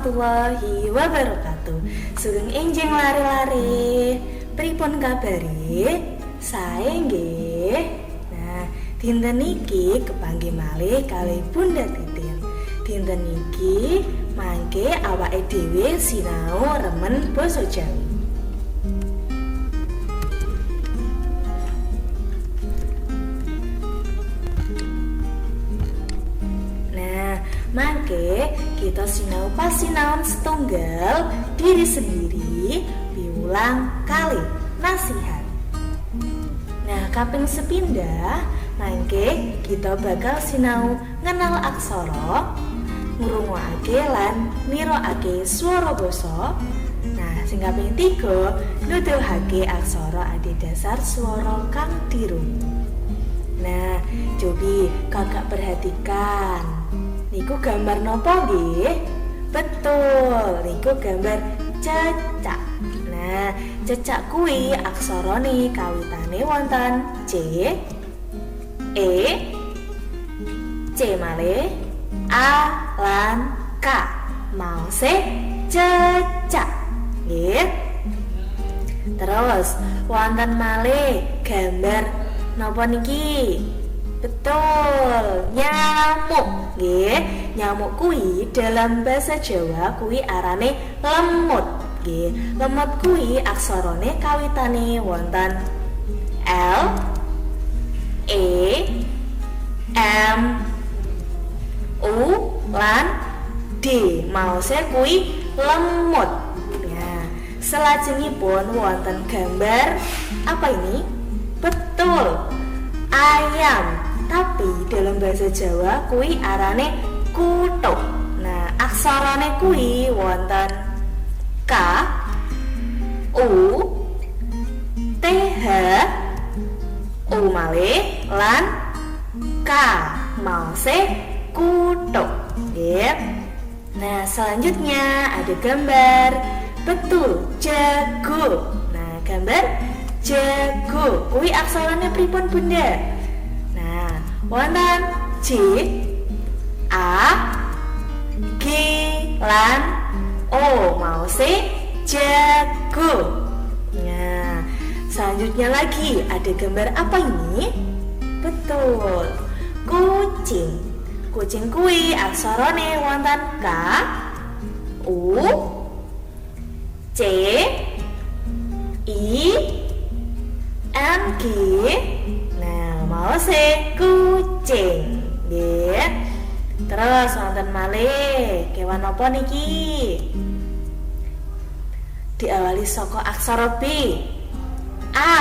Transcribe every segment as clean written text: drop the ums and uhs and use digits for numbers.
warahmatullahi wabarakatuh. Sugeng enjing lari-lari. Pripun kabari? Sae nggih. Nah, dinten niki kepanggih malih kalih Bunda Titin. Dinten niki mangke awake dhewe sinau remen basa Jawi. Mangke kita sinau pasinaon setunggal diri sendiri piwulang kali nasihat. Nah, kaping sepindah mangke kita bakal sinau ngenal aksara, ngrungokake lan niroake swara basa. Nah, sing kaping 3 nuduhake aksara adhedhasar swara kang dirungu. Nah, cobi kakak perhatikan. Niku gambar nopo nggih? Betul, niku gambar cecak. Nah, cecak kuwi aksarane kawitane wonten C, E, C malih, A lan K. Mause cecak. Nggih. Terus wonten malih gambar nopo niki? Betul, nyamuk. Nggih, nyamuk kuwi dalam bahasa Jawa kuwi arane lemut. Nggih, lemut kuwi aksarane kawitane wonten L, E, M, U lan D. Mause kuwi lemut. Nah, selajengipun wonten gambar apa ini? Betul, ayam. Tapi dalam bahasa Jawa kuwi arane kutuk. Nah, aksarane kuwi wonten K, U, T, H, U malih lan K. Mause kutuk. Nggih. Nah, selanjutnya ada gambar. Betul, jago. Nah, gambar jago kuwi aksarane pripun Bunda? Wonten J, A, G lan O. Mause jago. Nah, selanjutnya lagi ada gambar apa ini? Betul, kucing. Kucing kuwi aksarane wonten K, U, C, I, N, G. Nah, mause kucing. Nggih. Terus wonten malih kewan apa niki? Diawali saka aksara B. A,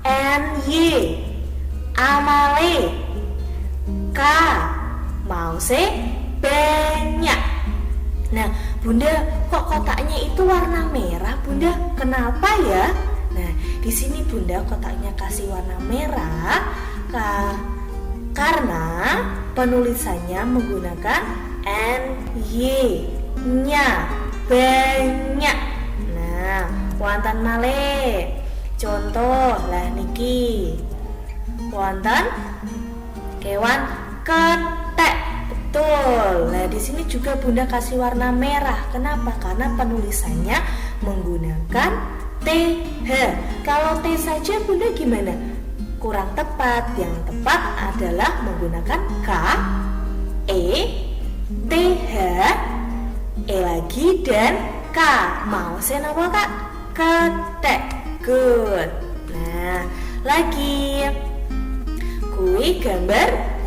N, Y. A malih K. Mause banyak. Nah, Bunda, kok kotaknya itu warna merah, Bunda? Kenapa ya? Nah, di sini Bunda kotaknya kasih warna merah karena penulisannya menggunakan NY, nya, banyak. Nah, wonten malih contoh lah niki. Wonten kewan ketek. Betul. Nah, di sini juga Bunda kasih warna merah. Kenapa? Karena penulisannya menggunakan TH. Kalau T saja Bunda gimana? Kurang tepat. Yang tepat adalah menggunakan K, E, TH, E lagi dan K. Mause napa Kak? Ketek. Good. Nah, lagi kuwi gambar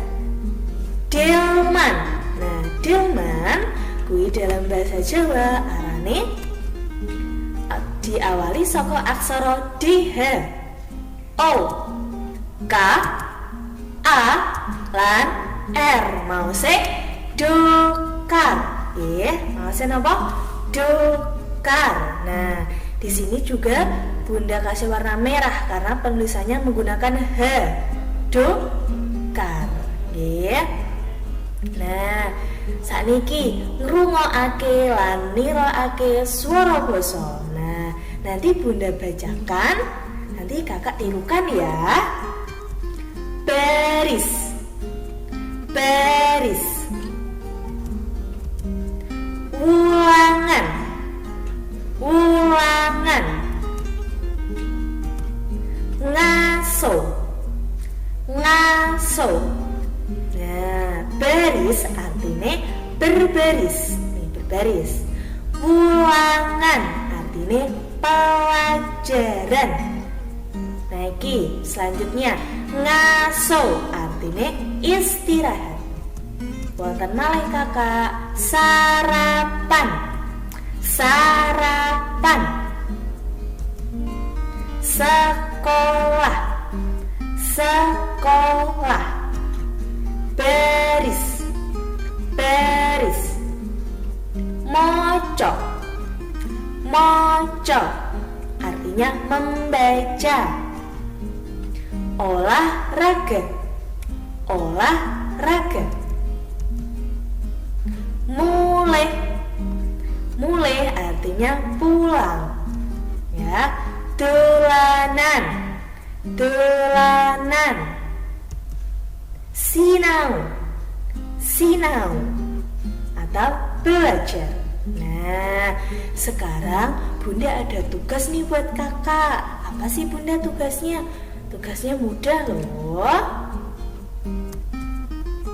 delman. Nah, delman kuwi dalam bahasa Jawa arane diawali saka aksara DH, O, K, A lan R. Mause dokar. Nggih, mause napa? Dokar. Nah, di sini juga Bunda kasih warna merah karena penulisannya menggunakan H, dokar. Nggih. Nah, sakniki ngrungokake lan niroake swara basa. Nah, nanti Bunda bacakan, nanti Kakak tirukan ya. Baris, baris. ulangan, ulangan. Ngaso, ngaso. Nah, baris artinya berbaris, nih berbaris. Ulangan artinya pelajaran. Nah, iki selanjutnya ngaso artinya istirahat. Wonten malih kakak, sarapan, sarapan. Sekolah, sekolah. Baris, baris. Moco, moco artinya membaca. Olahraga, olahraga. Mulai, mulai artinya pulang. Ya, dolanan, dolanan. Sinau, sinau atau belajar. Nah, sekarang Bunda ada tugas nih buat kakak. Apa sih Bunda tugasnya? Tugasnya mudah loh.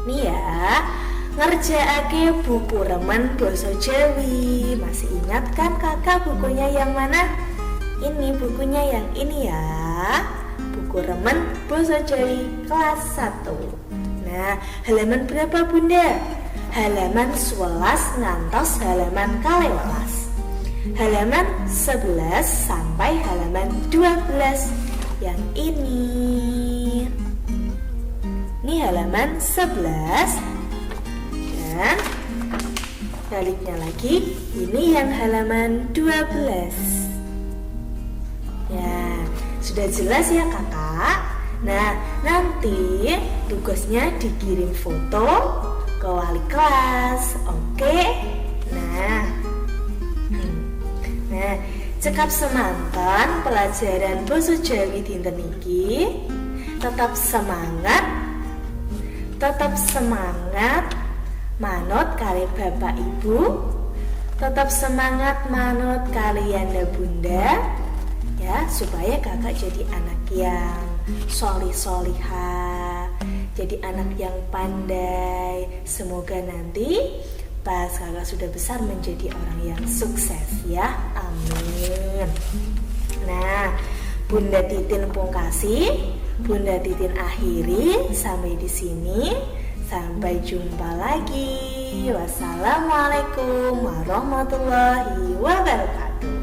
Nih ya, ngerjaake buku remen basa Jawi. Masih ingat kan kakak bukunya yang mana? Ini bukunya yang ini ya. Buku remen basa Jawi kelas 1. Nah, halaman berapa Bunda? Halaman 11 ngantos halaman kalewelas. Halaman 11 sampai halaman 12. Yang ini. Ini halaman 11. Dan baliknya lagi, ini yang halaman 12. Ya, sudah jelas ya kakak? Nah, nanti tugasnya dikirim foto ke wali kelas, oke? Nah, cekap semantan pelajaran basa Jawi dinten iki. Tetap semangat, tetap semangat manut kali bapak ibu, tetap semangat manut kalian dan bunda, ya supaya kakak jadi anak yang solih-solihah, jadi anak yang pandai. Semoga nanti pas kakak sudah besar menjadi orang yang sukses ya, amin. Nah, Bunda Titin pungkasi, Bunda Titin akhiri sampai di sini. Sampai jumpa lagi. Wassalamualaikum warahmatullahi wabarakatuh.